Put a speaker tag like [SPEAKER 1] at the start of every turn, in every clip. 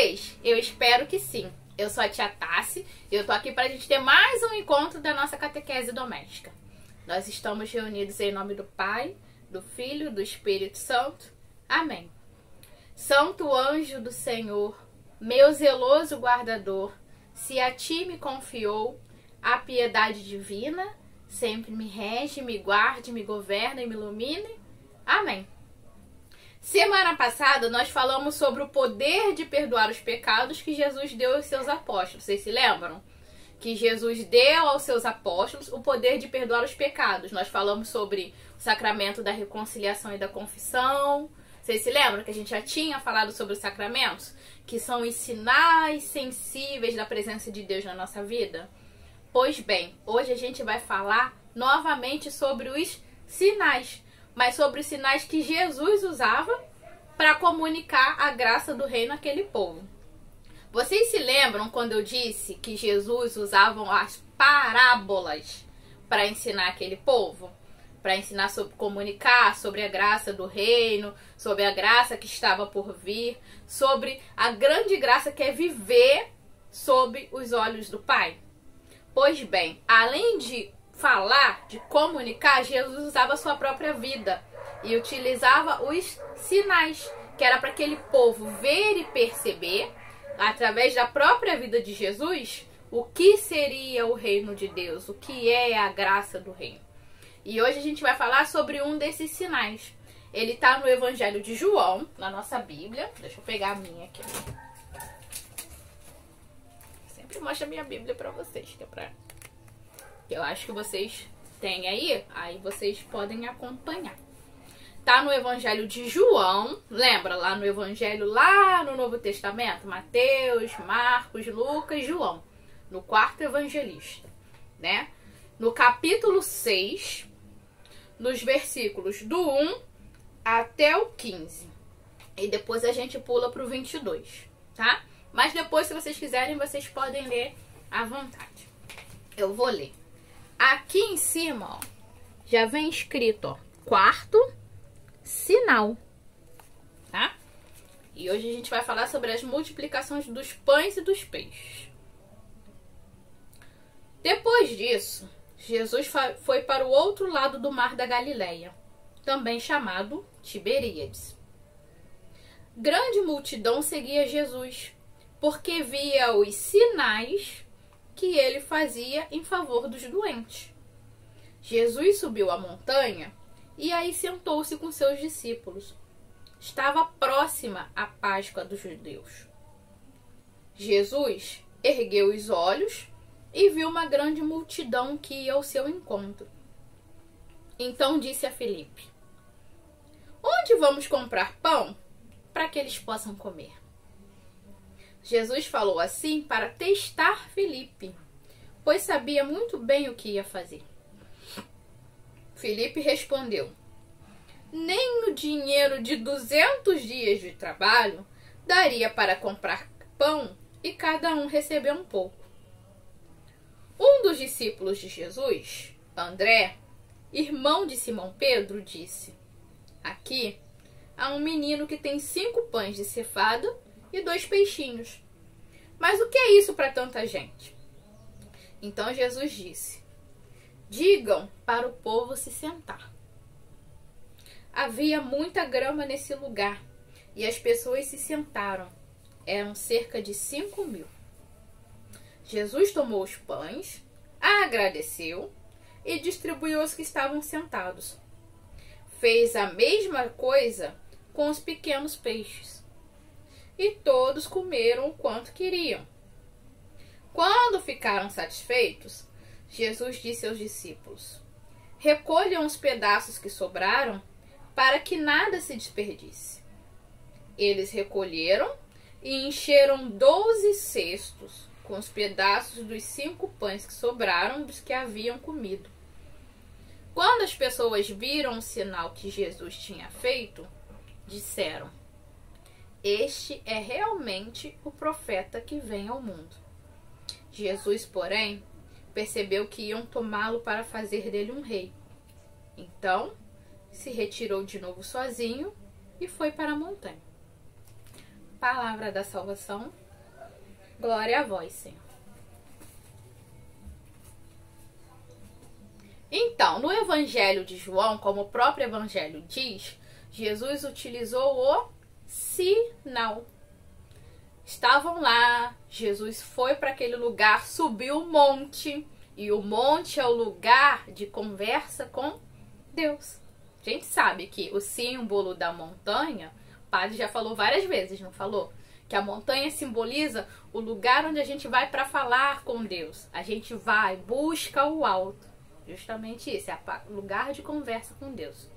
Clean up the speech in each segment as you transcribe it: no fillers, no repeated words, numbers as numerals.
[SPEAKER 1] vocês? Eu espero que sim. Eu sou a tia Tassi e eu tô aqui pra gente ter mais um encontro da nossa catequese doméstica. Nós estamos reunidos em nome do Pai, do Filho e do Espírito Santo. Amém. Santo anjo do Senhor, meu zeloso guardador, se a ti me confiou a piedade divina, sempre me rege, me guarde, me governa e me ilumine. Amém. Semana passada nós falamos sobre o poder de perdoar os pecados que Jesus deu aos seus apóstolos. Vocês se lembram? Que Jesus deu aos seus apóstolos o poder de perdoar os pecados. Nós falamos sobre o sacramento da reconciliação e da confissão. Vocês se lembram que a gente já tinha falado sobre os sacramentos? Que são os sinais sensíveis da presença de Deus na nossa vida? Pois bem, hoje a gente vai falar novamente sobre os sinais. Mas sobre os sinais que Jesus usava para comunicar a graça do reino àquele povo. Vocês se lembram quando eu disse que Jesus usava as parábolas para ensinar aquele povo? Para ensinar sobre comunicar sobre a graça do reino, sobre a graça que estava por vir, sobre a grande graça que é viver sob os olhos do Pai. Pois bem, além de falar, de comunicar, Jesus usava a sua própria vida e utilizava os sinais, que era para aquele povo ver e perceber, através da própria vida de Jesus, o que seria o reino de Deus, o que é a graça do reino. E hoje a gente vai falar sobre um desses sinais. Ele está no Evangelho de João, na nossa Bíblia. Deixa eu pegar a minha aqui. Sempre mostro a minha Bíblia para vocês, que é para... Eu acho que vocês têm aí vocês podem acompanhar. Tá no Evangelho de João, lembra lá no Evangelho, lá no Novo Testamento? Mateus, Marcos, Lucas, João. No quarto evangelista, né? No capítulo 6, nos versículos do 1 até o 15. E depois a gente pula pro 22, tá? Mas depois, se vocês quiserem, vocês podem ler à vontade. Eu vou ler. Aqui em cima, ó, já vem escrito, ó, quarto sinal, tá? E hoje a gente vai falar sobre as multiplicações dos pães e dos peixes. Depois disso, Jesus foi para o outro lado do mar da Galileia, também chamado Tiberíades. Grande multidão seguia Jesus, porque via os sinais que ele fazia em favor dos doentes. Jesus subiu a montanha e aí sentou-se com seus discípulos. Estava próxima a Páscoa dos judeus. Jesus ergueu os olhos e viu uma grande multidão que ia ao seu encontro. Então disse a Filipe: onde vamos comprar pão para que eles possam comer? Jesus falou assim para testar Filipe, pois sabia muito bem o que ia fazer. Filipe respondeu: nem o dinheiro de 200 dias de trabalho daria para comprar pão e cada um receber um pouco. Um dos discípulos de Jesus, André, irmão de Simão Pedro, disse: aqui há um menino que tem 5 pães de cevada e 2 peixinhos. Mas o que é isso para tanta gente? Então Jesus disse: digam para o povo se sentar. Havia muita grama nesse lugar e as pessoas se sentaram. Eram cerca de 5.000. Jesus tomou os pães, agradeceu e distribuiu aos que estavam sentados. Fez a mesma coisa com os pequenos peixes. E todos comeram o quanto queriam. Quando ficaram satisfeitos, Jesus disse aos discípulos: recolham os pedaços que sobraram para que nada se desperdice. Eles recolheram e encheram 12 cestos com os pedaços dos 5 pães que sobraram dos que haviam comido. Quando as pessoas viram o sinal que Jesus tinha feito, disseram: este é realmente o profeta que vem ao mundo. Jesus, porém, percebeu que iam tomá-lo para fazer dele um rei. Então, se retirou de novo sozinho e foi para a montanha. Palavra da salvação. Glória a vós, Senhor. Então, no Evangelho de João, como o próprio Evangelho diz, Jesus utilizou o sinal. Estavam lá, Jesus foi para aquele lugar, subiu o monte, e o monte é o lugar de conversa com Deus. A gente sabe que o símbolo da montanha, o padre já falou várias vezes, não falou? Que a montanha simboliza o lugar onde a gente vai para falar com Deus. A gente vai, busca o alto. Justamente isso, é o lugar de conversa com Deus.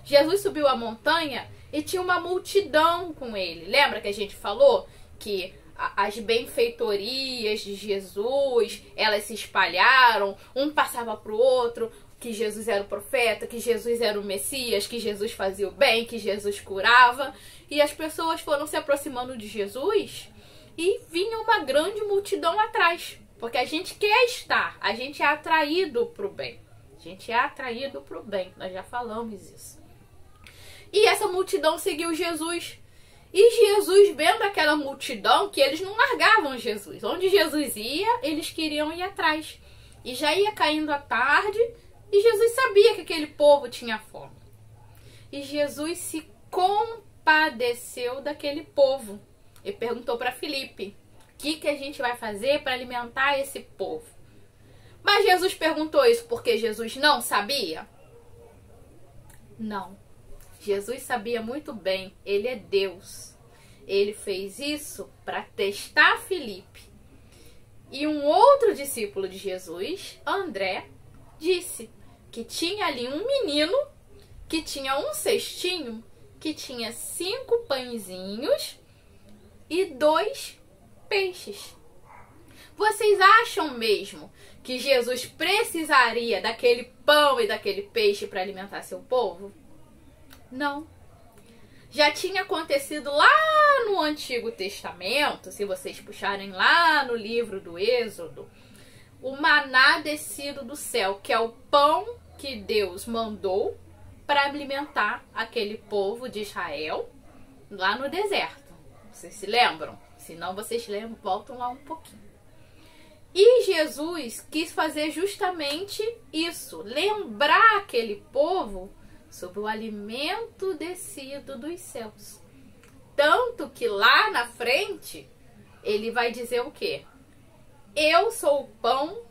[SPEAKER 1] Jesus subiu a montanha e tinha uma multidão com ele. Lembra que a gente falou que as benfeitorias de Jesus, elas se espalharam, um passava para o outro, que Jesus era o profeta, que Jesus era o Messias, que Jesus fazia o bem, que Jesus curava. E as pessoas foram se aproximando de Jesus e vinha uma grande multidão atrás. Porque a gente quer estar, a gente é atraído para o bem. A gente é atraído para o bem, nós já falamos isso. E essa multidão seguiu Jesus. E Jesus, vendo aquela multidão, que eles não largavam Jesus. Onde Jesus ia, eles queriam ir atrás. E já ia caindo a tarde, e Jesus sabia que aquele povo tinha fome. E Jesus se compadeceu daquele povo. E perguntou para Filipe: o que a gente vai fazer para alimentar esse povo? Mas Jesus perguntou isso porque Jesus não sabia? Não. Jesus sabia muito bem, ele é Deus. Ele fez isso para testar Filipe. E um outro discípulo de Jesus, André, disse que tinha ali um menino que tinha um cestinho, que tinha 5 pãezinhos e 2 peixes. Vocês acham mesmo que Jesus precisaria daquele pão e daquele peixe para alimentar seu povo? Não. Já tinha acontecido lá no Antigo Testamento, se vocês puxarem lá no livro do Êxodo, o maná descido do céu, que é o pão que Deus mandou para alimentar aquele povo de Israel lá no deserto. Vocês se lembram? Se não, vocês lembram, voltam lá um pouquinho. E Jesus quis fazer justamente isso, lembrar aquele povo sobre o alimento descido dos céus. Tanto que lá na frente, ele vai dizer o quê? Eu sou o pão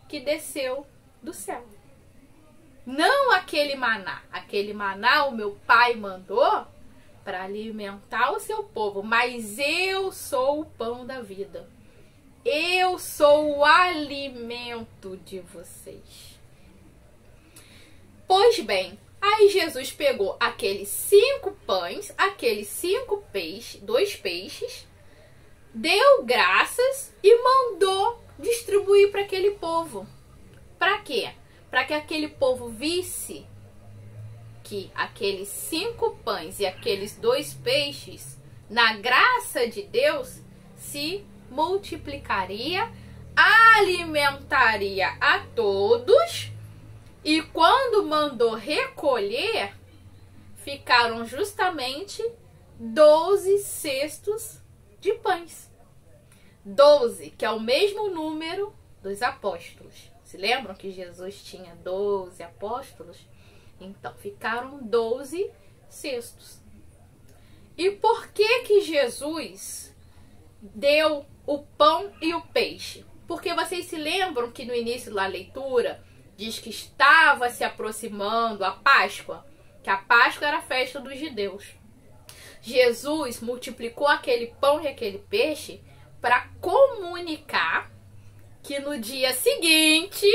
[SPEAKER 1] que desceu do céu. Não aquele maná. Aquele maná o meu pai mandou para alimentar o seu povo. Mas eu sou o pão da vida. Eu sou o alimento de vocês. Pois bem, aí Jesus pegou aqueles 5 pães, aqueles 5 peixes, 2 peixes, deu graças e mandou distribuir para aquele povo. Para quê? Para que aquele povo visse que aqueles 5 pães e aqueles 2 peixes, na graça de Deus, se multiplicaria, alimentaria a todos. E quando mandou recolher, ficaram justamente 12 cestos de pães. 12, que é o mesmo número dos apóstolos. Se lembram que Jesus tinha 12 apóstolos? Então, ficaram 12 cestos. E por que Jesus deu o pão e o peixe? Porque vocês se lembram que no início da leitura diz que estava se aproximando a Páscoa, que a Páscoa era a festa dos judeus. Jesus multiplicou aquele pão e aquele peixe para comunicar que no dia seguinte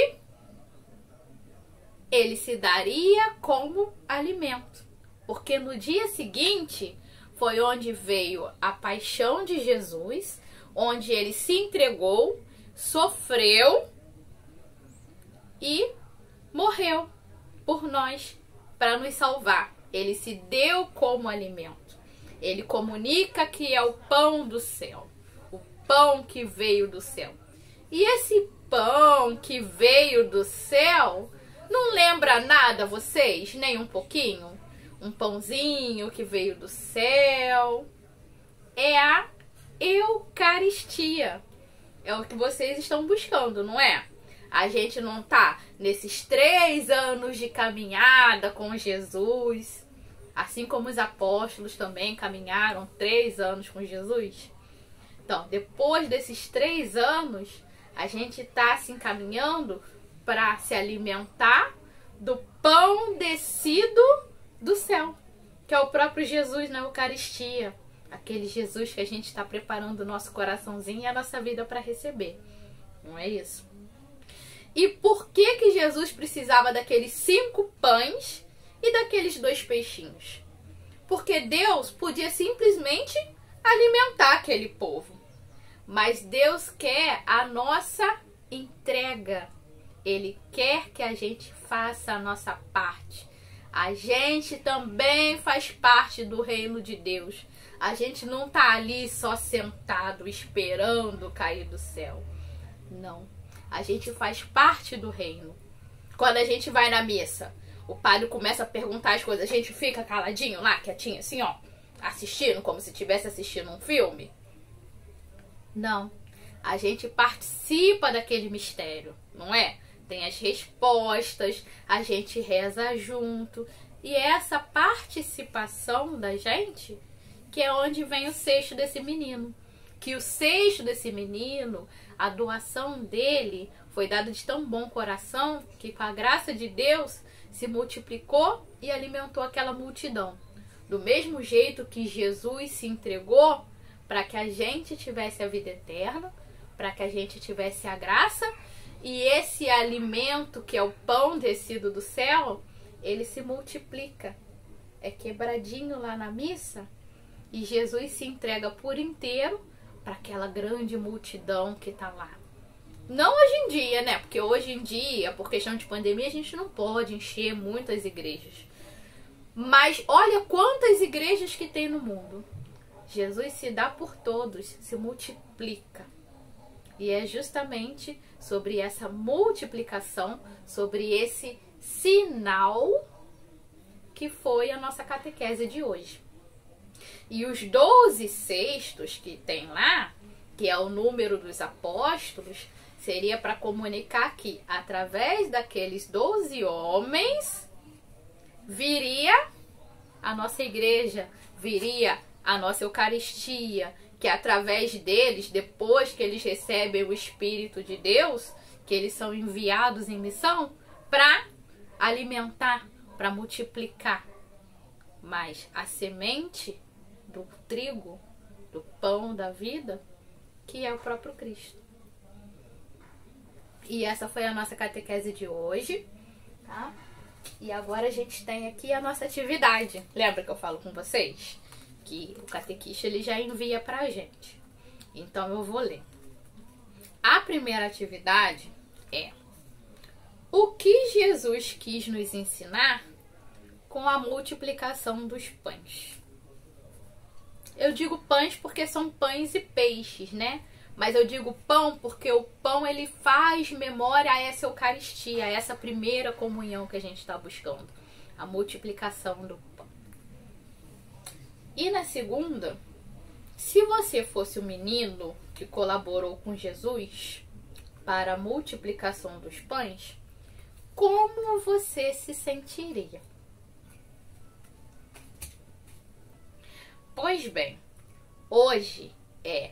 [SPEAKER 1] ele se daria como alimento. Porque no dia seguinte foi onde veio a paixão de Jesus, onde ele se entregou, sofreu e morreu por nós para nos salvar. Ele se deu como alimento. Ele comunica que é o pão do céu, o pão que veio do céu. E esse pão que veio do céu não lembra nada a vocês? Nem um pouquinho? Um pãozinho que veio do céu. é a Eucaristia. É o que vocês estão buscando, não é? A gente não tá nesses 3 anos de caminhada com Jesus, assim como os apóstolos também caminharam 3 anos com Jesus. Então, depois desses 3 anos, a gente tá se encaminhando para se alimentar do pão descido do céu, que é o próprio Jesus na Eucaristia. Aquele Jesus que a gente está preparando o nosso coraçãozinho e a nossa vida para receber. Não é isso? E por que Jesus precisava daqueles 5 pães e daqueles 2 peixinhos? Porque Deus podia simplesmente alimentar aquele povo. Mas Deus quer a nossa entrega. Ele quer que a gente faça a nossa parte. A gente também faz parte do reino de Deus. A gente não tá ali só sentado esperando cair do céu. Não. A gente faz parte do reino. Quando a gente vai na missa, o padre começa a perguntar as coisas, a gente fica caladinho lá, quietinho, assim, ó, assistindo, como se estivesse assistindo um filme. Não. A gente participa daquele mistério, não é? Tem as respostas, a gente reza junto. E é essa participação da gente que é onde vem o seixo desse menino. Que o seixo desse menino, a doação dele foi dada de tão bom coração que com a graça de Deus se multiplicou e alimentou aquela multidão. Do mesmo jeito que Jesus se entregou para que a gente tivesse a vida eterna, para que a gente tivesse a graça, e esse alimento que é o pão descido do céu, ele se multiplica. É quebradinho lá na missa e Jesus se entrega por inteiro para aquela grande multidão que está lá. Não hoje em dia, né? Porque hoje em dia, por questão de pandemia, a gente não pode encher muitas igrejas. Mas olha quantas igrejas que tem no mundo. Jesus se dá por todos, se multiplica. E é justamente sobre essa multiplicação, sobre esse sinal que foi a nossa catequese de hoje. E os 12 cestos que tem lá, que é o número dos apóstolos, seria para comunicar que através daqueles 12 homens viria a nossa igreja, viria a nossa Eucaristia, que através deles, depois que eles recebem o Espírito de Deus, que eles são enviados em missão para alimentar, para multiplicar. Mas a semente do trigo, do pão da vida, que é o próprio Cristo. E essa foi a nossa catequese de hoje, tá? E agora a gente tem aqui a nossa atividade. Lembra que eu falo com vocês? Que o catequista ele já envia pra gente. Então eu vou ler. A primeira atividade é: o que Jesus quis nos ensinar com a multiplicação dos pães? Eu digo pães porque são pães e peixes, né? Mas eu digo pão porque o pão ele faz memória a essa Eucaristia, a essa primeira comunhão que a gente está buscando. A multiplicação do pão. E na segunda, se você fosse o menino que colaborou com Jesus para a multiplicação dos pães, como você se sentiria? Pois bem, hoje é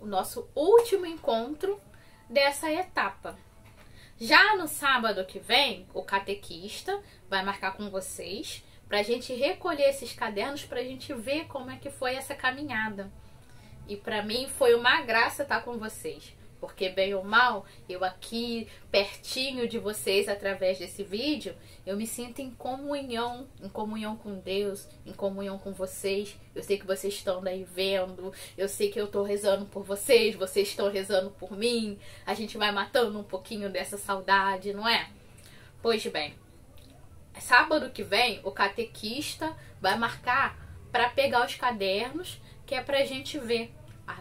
[SPEAKER 1] o nosso último encontro dessa etapa. Já no sábado que vem, o catequista vai marcar com vocês para a gente recolher esses cadernos, para a gente ver como é que foi essa caminhada. E para mim foi uma graça estar com vocês, porque bem ou mal, eu aqui pertinho de vocês através desse vídeo, eu me sinto em comunhão com Deus, em comunhão com vocês. Eu sei que vocês estão daí vendo, eu sei que eu estou rezando por vocês, vocês estão rezando por mim, a gente vai matando um pouquinho dessa saudade, não é? Pois bem, sábado que vem o catequista vai marcar para pegar os cadernos, que é para a gente ver,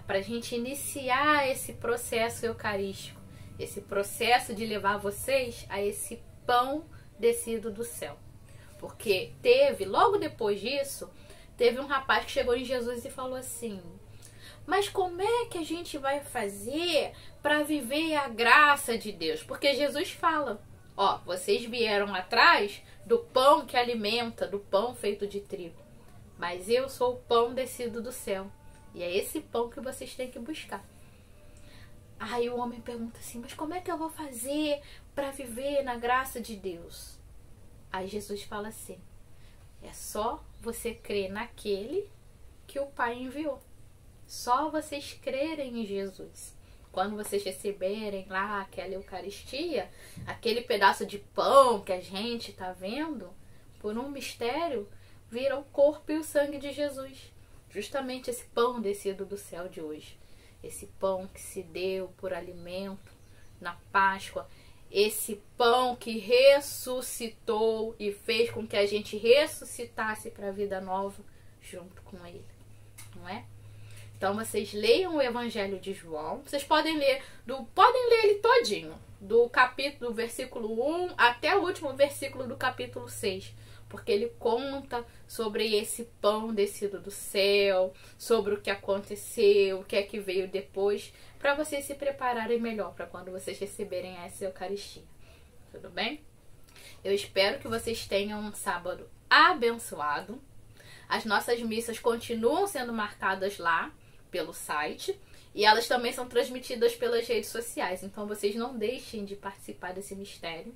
[SPEAKER 1] para a gente iniciar esse processo eucarístico, esse processo de levar vocês a esse pão descido do céu. Porque logo depois disso, teve um rapaz que chegou em Jesus e falou assim: mas como é que a gente vai fazer para viver a graça de Deus? Porque Jesus fala: ó, vocês vieram atrás do pão que alimenta, do pão feito de trigo, mas eu sou o pão descido do céu, e é esse pão que vocês têm que buscar. Aí o homem pergunta assim: mas como é que eu vou fazer para viver na graça de Deus? Aí Jesus fala assim: é só você crer naquele que o Pai enviou. Só vocês crerem em Jesus. Quando vocês receberem lá aquela Eucaristia, aquele pedaço de pão que a gente está vendo, por um mistério, vira o corpo e o sangue de Jesus. Justamente esse pão descido do céu de hoje. Esse pão que se deu por alimento na Páscoa. Esse pão que ressuscitou e fez com que a gente ressuscitasse para a vida nova junto com ele. Não é? Então vocês leiam o Evangelho de João. Vocês podem ler ele todinho, do versículo 1 até o último versículo do capítulo 6. Porque ele conta sobre esse pão descido do céu, sobre o que aconteceu, o que é que veio depois, para vocês se prepararem melhor para quando vocês receberem essa Eucaristia. Tudo bem? Eu espero que vocês tenham um sábado abençoado. As nossas missas continuam sendo marcadas lá pelo site e elas também são transmitidas pelas redes sociais. Então vocês não deixem de participar desse mistério.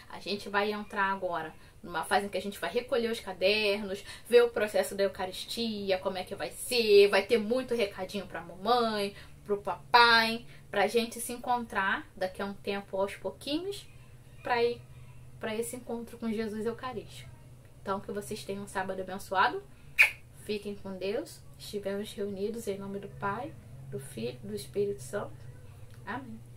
[SPEAKER 1] A gente vai entrar agora numa fase em que a gente vai recolher os cadernos, ver o processo da Eucaristia, como é que vai ser, vai ter muito recadinho para a mamãe, para o papai, para a gente se encontrar daqui a um tempo aos pouquinhos, para ir para esse encontro com Jesus Eucarístico. Então, que vocês tenham um sábado abençoado, fiquem com Deus, estivemos reunidos em nome do Pai, do Filho e do Espírito Santo. Amém.